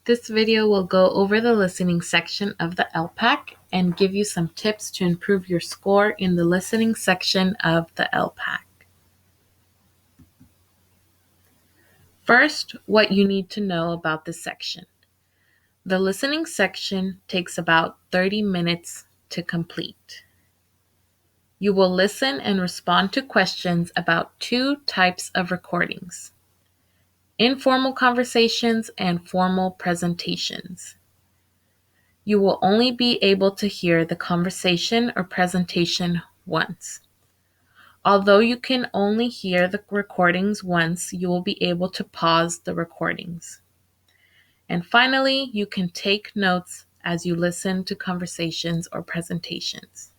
This video will go over the listening section of the ELPAC and give you some tips to improve your score in the listening section of the ELPAC. First, what you need to know about this section. The listening section takes about 30 minutes to complete. You will listen and respond to questions about two types of recordings: informal conversations and formal presentations. You will only be able to hear the conversation or presentation once. Although you can only hear the recordings once, you will be able to pause the recordings. And finally, you can take notes as you listen to conversations or presentations.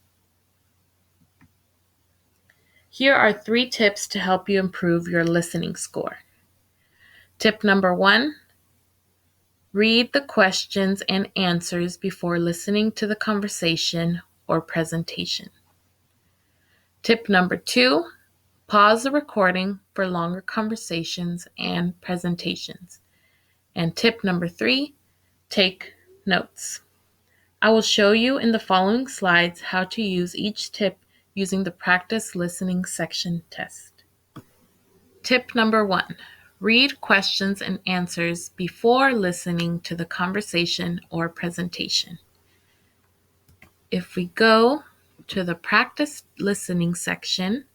Here are 3 tips to help you improve your listening score. Tip number 1, read the questions and answers before listening to the conversation or presentation. Tip number 2, pause the recording for longer conversations and presentations. And tip number 3, take notes. I will show you in the following slides how to use each tip using the practice listening section test. Tip number 1, read questions and answers before listening to the conversation or presentation. If we go to the practice listening section,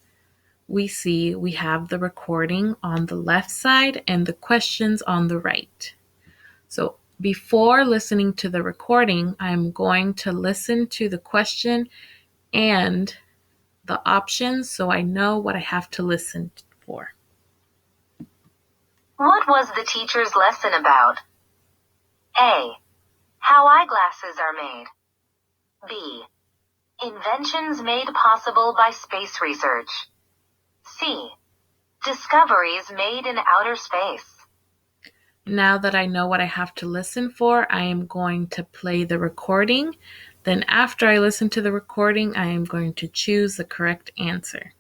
we see we have the recording on the left side and the questions on the right. So before listening to the recording, I'm going to listen to the question and the options so I know what I have to listen for. What was the teacher's lesson about? A. How eyeglasses are made. B. Inventions made possible by space research. C. Discoveries made in outer space. Now that I know what I have to listen for, I am going to play the recording. Then after I listen to the recording, I am going to choose the correct answer.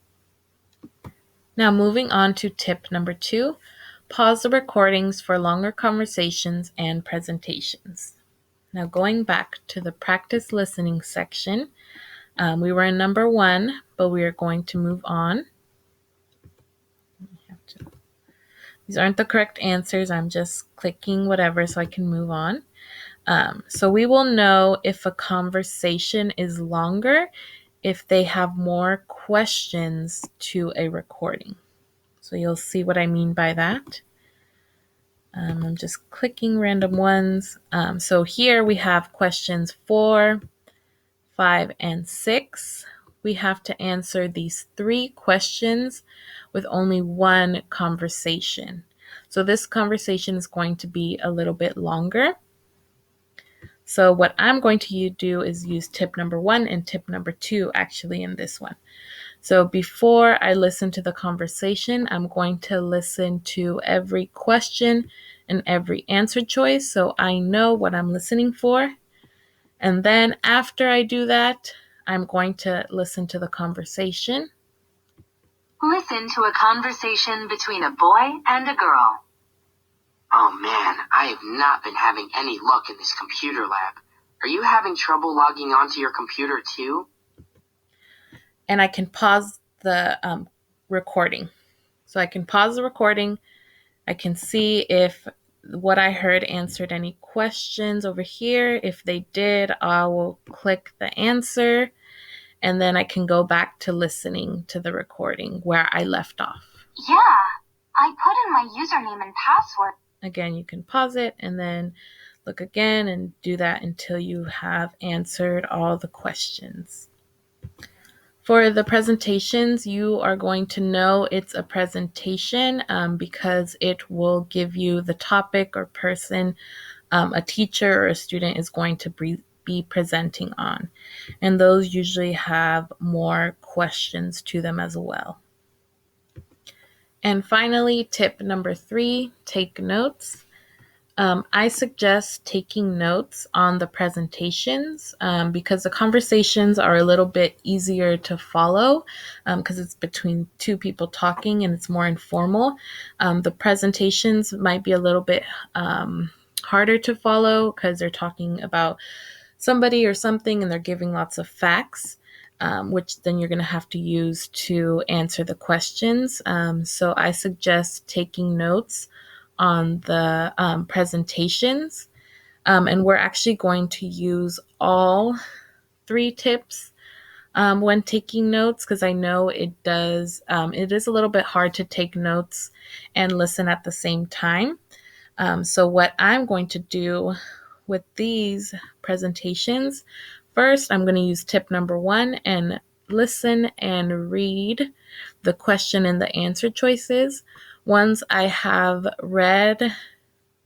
Now moving on to tip number 2, pause the recordings for longer conversations and presentations. Now going back to the practice listening section, we were in number 1, but we are going to move on. These aren't the correct answers. I'm just clicking whatever so I can move on. So we will know if a conversation is longer if they have more questions to a recording. So you'll see what I mean by that. I'm just clicking random ones. So here we have questions 4, 5, and 6. We have to answer these 3 questions with only one conversation. So this conversation is going to be a little bit longer. So what I'm going to do is use tip number 1 and tip number 2 actually in this one. So before I listen to the conversation, I'm going to listen to every question and every answer choice so I know what I'm listening for. And then after I do that, I'm going to listen to the conversation. Listen to a conversation between a boy and a girl. Oh man, I have not been having any luck in this computer lab. Are you having trouble logging onto your computer too? And I can pause the recording. So I can pause the recording. I can see if what I heard answered any questions over here. If they did, I will click the answer. And then I can go back to listening to the recording where I left off. Yeah, I put in my username and password. Again, you can pause it and then look again and do that until you have answered all the questions. For the presentations, you are going to know it's a presentation because it will give you the topic or person a teacher or a student is going to be presenting on. And those usually have more questions to them as well. And finally, tip number 3, take notes. I suggest taking notes on the presentations because the conversations are a little bit easier to follow because it's between 2 people talking and it's more informal. The presentations might be a little bit harder to follow because they're talking about somebody or something and they're giving lots of facts, which then you're going to have to use to answer the questions. So I suggest taking notes on the presentations. And we're actually going to use all 3 tips when taking notes, because I know it is a little bit hard to take notes and listen at the same time. So what I'm going to do with these presentations, first I'm going to use tip number 1 and listen and read the question and the answer choices. Once I have read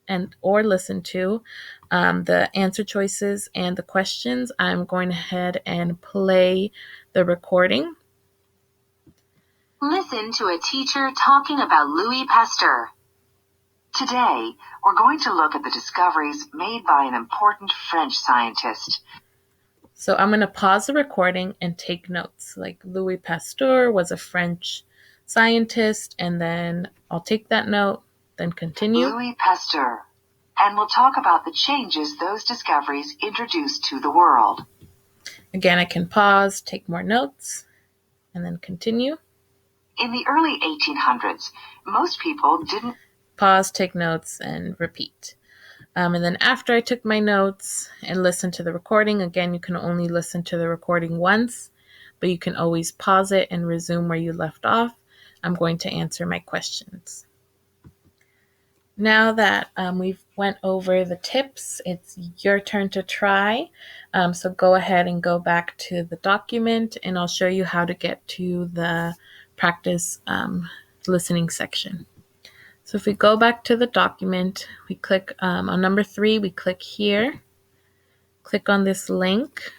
and or listened to the answer choices and the questions, I'm going ahead and play the recording. Listen to a teacher talking about Louis Pasteur. Today, we're going to look at the discoveries made by an important French scientist. So I'm going to pause the recording and take notes. Like Louis Pasteur was a French scientist, and then I'll take that note, then continue. Louis Pasteur. And we'll talk about the changes those discoveries introduced to the world. Again, I can pause, take more notes, and then continue. In the early 1800s, most people didn't pause, take notes, and repeat. And then after I took my notes and listened to the recording, again, you can only listen to the recording once, but you can always pause it and resume where you left off. I'm going to answer my questions. Now that we've went over the tips, it's your turn to try. So go ahead and go back to the document, and I'll show you how to get to the practice listening section. So if we go back to the document, we click on number 3, we click here, click on this link.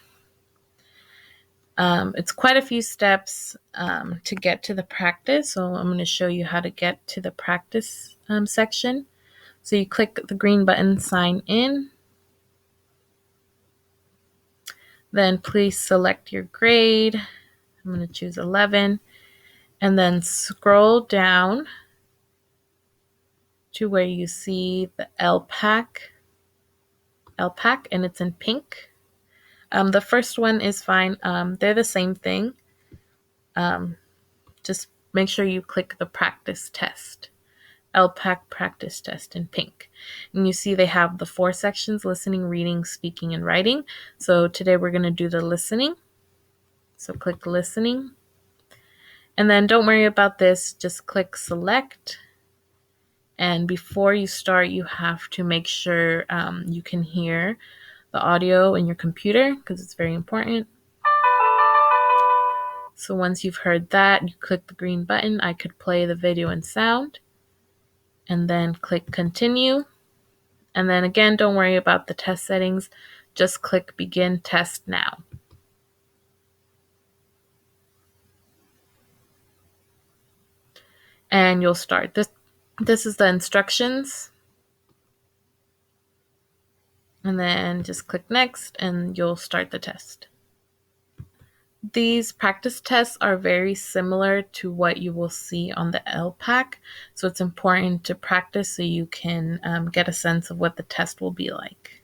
It's quite a few steps to get to the practice, so I'm going to show you how to get to the practice section. So you click the green button, sign in. Then please select your grade. I'm going to choose 11. And then scroll down to where you see the ELPAC, and it's in pink. The first one is fine. They're the same thing. Just make sure you click the practice test. ELPAC practice test in pink. And you see they have the 4 sections: listening, reading, speaking, and writing. So today we're going to do the listening. So click listening. And then don't worry about this. Just click select. And before you start, you have to make sure you can hear the audio in your computer, because it's very important. So once you've heard that, you click the green button. I could play the video and sound. And then click continue. And then again, don't worry about the test settings. Just click begin test now. And you'll start. This is the instructions. And then just click next and you'll start the test. These practice tests are very similar to what you will see on the ELPAC. So it's important to practice so you can get a sense of what the test will be like.